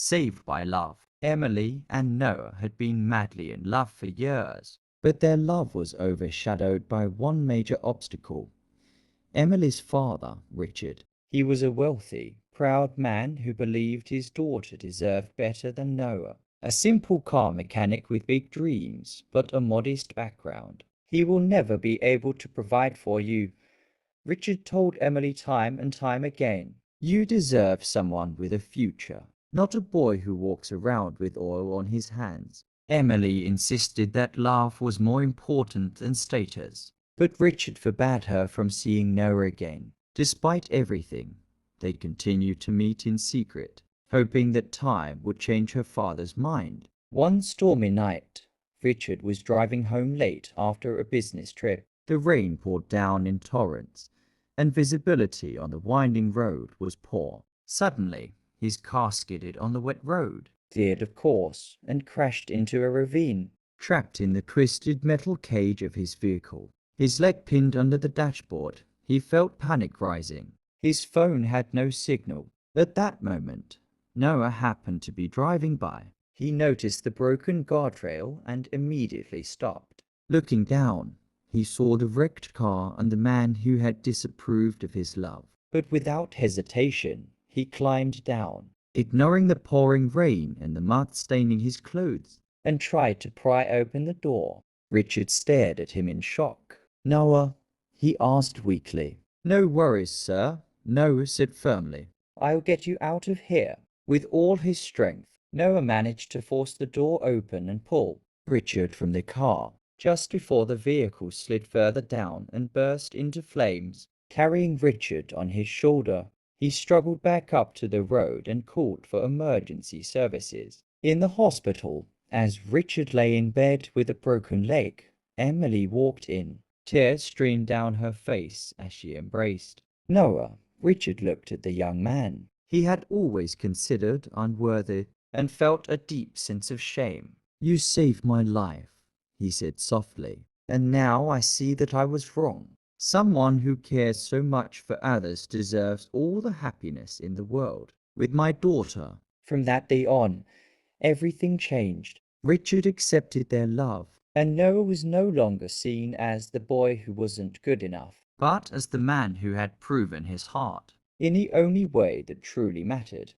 saved by love. Emily and Noah had been madly in love for years, but their love was overshadowed by one major obstacle. Emily's father, Richard. He was a wealthy, proud man who believed his daughter deserved better than Noah. A simple car mechanic with big dreams, but a modest background. He will never be able to provide for you, Richard told Emily time and time again. You deserve someone with a future, not a boy who walks around with oil on his hands. Emily insisted that love was more important than status, but Richard forbade her from seeing Noah again. Despite everything, they continued to meet in secret, hoping that time would change her father's mind. One stormy night, Richard was driving home late after a business trip. The rain poured down in torrents, and visibility on the winding road was poor. Suddenly, his car skidded on the wet road, veered of course, and crashed into a ravine. Trapped in the twisted metal cage of his vehicle, his leg pinned under the dashboard, he felt panic rising. His phone had no signal. At that moment, Noah happened to be driving by. He noticed the broken guardrail and immediately stopped. Looking down, he saw the wrecked car and the man who had disapproved of his love. But without hesitation, he climbed down, ignoring the pouring rain and the mud staining his clothes, and tried to pry open the door. Richard stared at him in shock. "Noah?" he asked weakly. "No worries, sir," Noah said firmly. "I'll get you out of here." With all his strength, Noah managed to force the door open and pull Richard from the car, just before the vehicle slid further down and burst into flames. Carrying Richard on his shoulder, he struggled back up to the road and called for emergency services. In the hospital, as Richard lay in bed with a broken leg, Emily walked in. Tears streamed down her face as she embraced Noah. Richard looked at the young man he had always considered unworthy and felt a deep sense of shame. "You saved my life," he said softly, "and now I see that I was wrong. Someone who cares so much for others deserves all the happiness in the world. With my daughter." From that day on, everything changed. Richard accepted their love, and Noah was no longer seen as the boy who wasn't good enough, but as the man who had proven his heart in the only way that truly mattered.